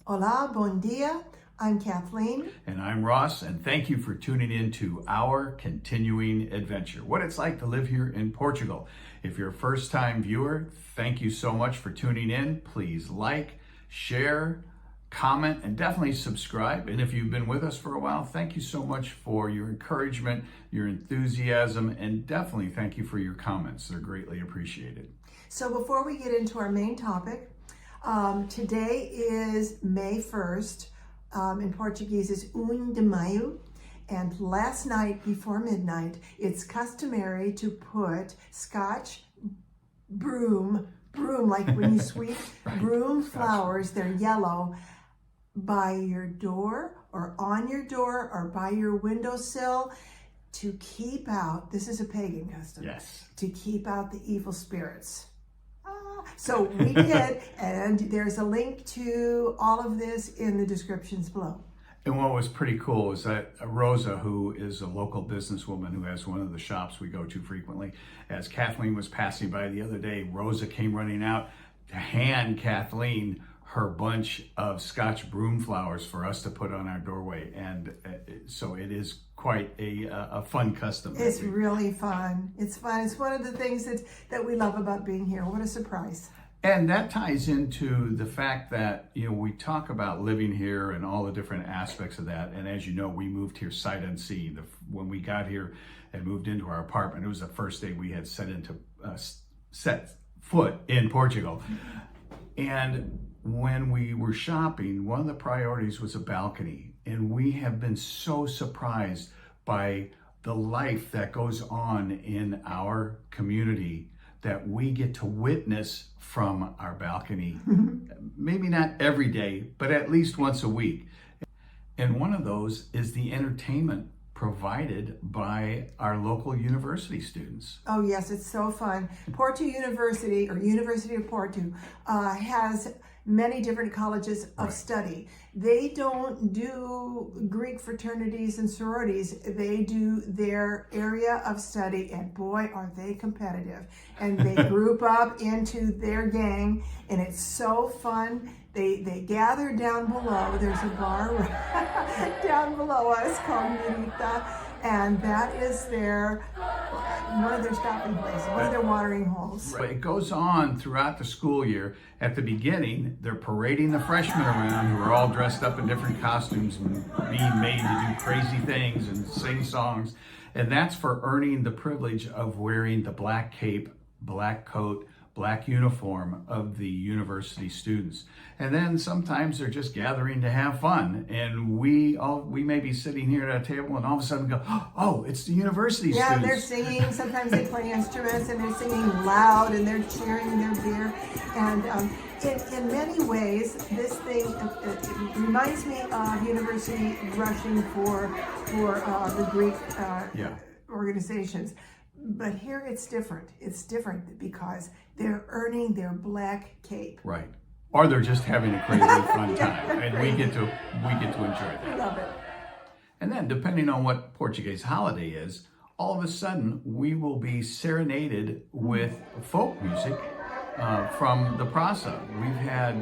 Hola, bon dia. I'm Kathleen. And I'm Ross, and thank you for tuning in to our continuing adventure, what it's like to live here in Portugal. If you're a first-time viewer, thank you so much for tuning in. Please like, share, comment, and definitely subscribe. And if you've been with us for a while, thank you so much for your encouragement, your enthusiasm, and definitely thank you for your comments. They're greatly appreciated. So before we get into our main topic, today is May 1st. In Portuguese is 1 de Maio. And last night before midnight, it's customary to put Scotch, broom, like when you sweep, Right. broom Scotch. flowers, they're yellow, by your door or on your door or by your windowsill to keep out, this is a pagan custom, Yes. to keep out the evil spirits. So we did, and there's a link to all of this in the descriptions below. And what was pretty cool is that Rosa, who is a local businesswoman who has one of the shops we go to frequently, as Kathleen was passing by the other day, Rosa came running out to hand Kathleen her bunch of Scotch broom flowers for us to put on our doorway. And so it is quite a fun custom. It's really fun. It's fun. It's one of the things that we love about being here. What a surprise. And that ties into the fact that, we talk about living here and all the different aspects of that. And as you know, we moved here sight unseen. When we got here and moved into our apartment, it was the first day we had set foot in Portugal. And when we were shopping, one of the priorities was a balcony. And we have been so surprised by the life that goes on in our community that we get to witness from our balcony. Maybe not every day, but at least once a week. And one of those is the entertainment provided by our local university students. Oh yes, it's so fun. Porto University, or University of Porto, has many different colleges of study. They don't do Greek fraternities and sororities. They do their area of study, and boy, are they competitive. And they group up into their gang, and it's so fun. They gather down below. There's a bar down below us called Mirita, and that is one of their stopping places, one of their watering holes. It goes on throughout the school year. At the beginning, they're parading the freshmen around who are all dressed up in different costumes and being made to do crazy things and sing songs. And that's for earning the privilege of wearing the black cape, black coat, black uniform of the university students. And then sometimes they're just gathering to have fun. And we may be sitting here at a table and all of a sudden go, oh, it's the university students. Yeah, they're singing. Sometimes they play instruments and they're singing loud and they're cheering their beer. And in many ways, this thing it reminds me of university rushing for the Greek organizations. But here it's different. It's different because they're earning their black cape. Right. Or they're just having a crazy fun time. And we get to enjoy that. I love it. And then depending on what Portuguese holiday is, all of a sudden we will be serenaded with folk music from the Praça. We've had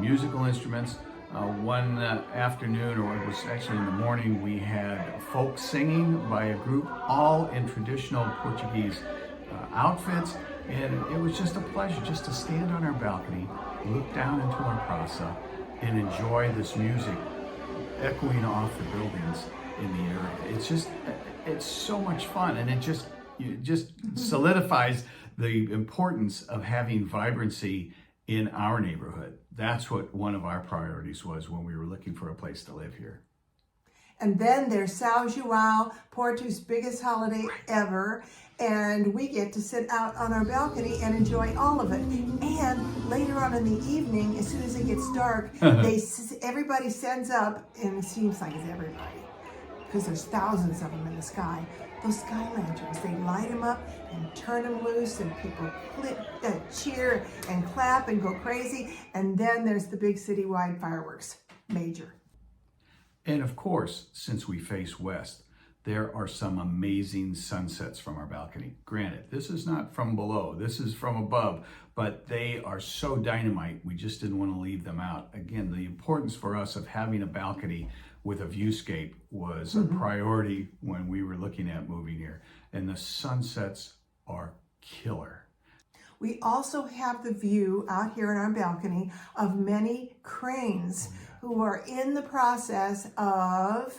musical instruments. One afternoon, or it was actually in the morning, we had folk singing by a group, all in traditional Portuguese outfits. And it was just a pleasure just to stand on our balcony, look down into our Praça, and enjoy this music echoing off the buildings in the area. It's so much fun, and it just solidifies the importance of having vibrancy in our neighborhood. That's what one of our priorities was when we were looking for a place to live here. And then there's São João, Porto's biggest holiday ever. And we get to sit out on our balcony and enjoy all of it. And later on in the evening, as soon as it gets dark, everybody sends up, and it seems like it's everybody, because there's thousands of them in the sky. Those sky lanterns, they light them up and turn them loose, and people cheer and clap and go crazy. And then there's the big citywide fireworks, major. And of course, since we face west, there are some amazing sunsets from our balcony. Granted, this is not from below, this is from above, but they are so dynamite, we just didn't want to leave them out. Again, the importance for us of having a balcony with a viewscape was a priority when we were looking at moving here. And the sunsets are killer. We also have the view out here in our balcony of many cranes who are in the process of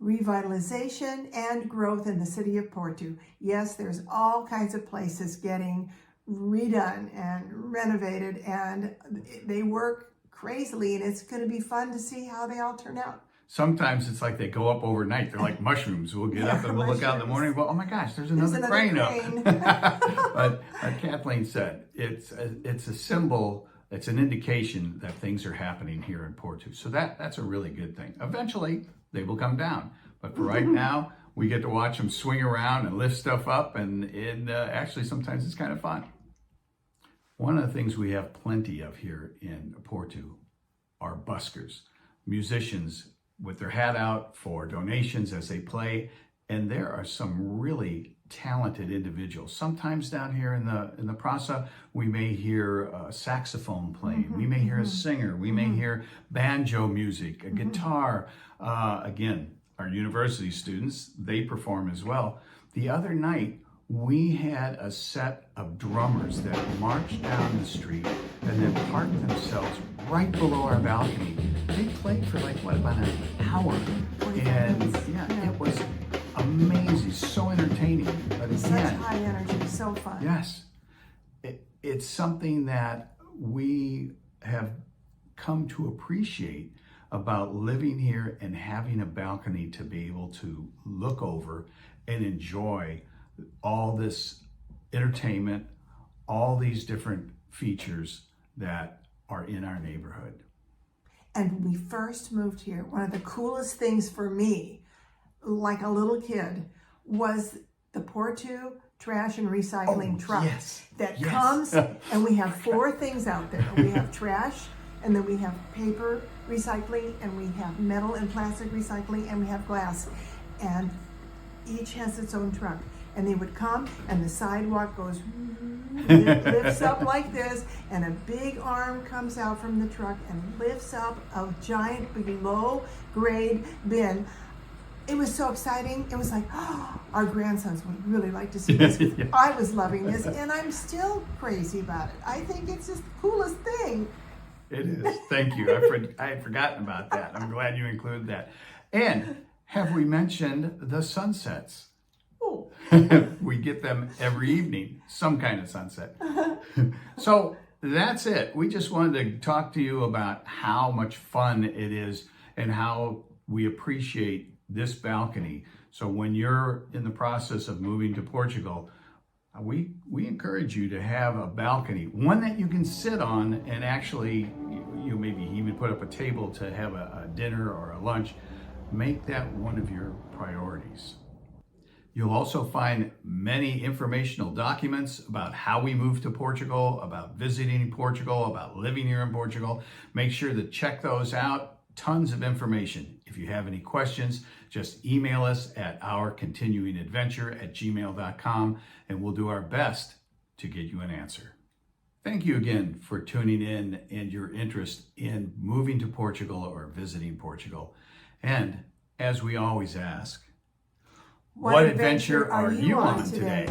revitalization and growth in the city of Porto. Yes, there's all kinds of places getting redone and renovated, and they work crazily, and it's going to be fun to see how they all turn out. Sometimes it's like they go up overnight. They're like mushrooms. We'll get up and we'll look out in the morning and go, oh my gosh, there's another crane up. But like Kathleen said, it's a symbol, it's an indication that things are happening here in Porto. So that's a really good thing. Eventually, they will come down. But for right now, we get to watch them swing around and lift stuff up. And actually, sometimes it's kind of fun. One of the things we have plenty of here in Porto are buskers, musicians with their hat out for donations as they play. And there are some really talented individuals. Sometimes down here in the Praça, we may hear a saxophone playing. We may hear a singer. We may hear banjo music, a guitar. Again, our university students, they perform as well. The other night, we had a set of drummers that marched down the street and then parked themselves right below our balcony. They played for about an hour. And yeah, it was amazing, so entertaining. But again, such high energy, so fun. Yes, it's something that we have come to appreciate about living here and having a balcony to be able to look over and enjoy all this entertainment, all these different features that are in our neighborhood. And when we first moved here, one of the coolest things for me, like a little kid, was the Porto trash and recycling truck that comes, and we have 4 things out there. We have trash, and then we have paper recycling, and we have metal and plastic recycling, and we have glass. And each has its own truck. And they would come, and the sidewalk goes, lifts up like this, and a big arm comes out from the truck and lifts up a giant, low-grade bin. It was so exciting. It was like, oh, our grandsons would really like to see this. I was loving this, and I'm still crazy about it. I think it's just the coolest thing. It is. Thank you. I had forgotten about that. I'm glad you included that. And have we mentioned the sunsets? We get them every evening, some kind of sunset. So that's it. We just wanted to talk to you about how much fun it is and how we appreciate this balcony. So when you're in the process of moving to Portugal, we encourage you to have a balcony, one that you can sit on and actually, you maybe even put up a table to have a dinner or a lunch. Make that one of your priorities. You'll also find many informational documents about how we moved to Portugal, about visiting Portugal, about living here in Portugal. Make sure to check those out. Tons of information. If you have any questions, just email us at ourcontinuingadventure@gmail.com, and we'll do our best to get you an answer. Thank you again for tuning in and your interest in moving to Portugal or visiting Portugal. And as we always ask, what adventure are you on today?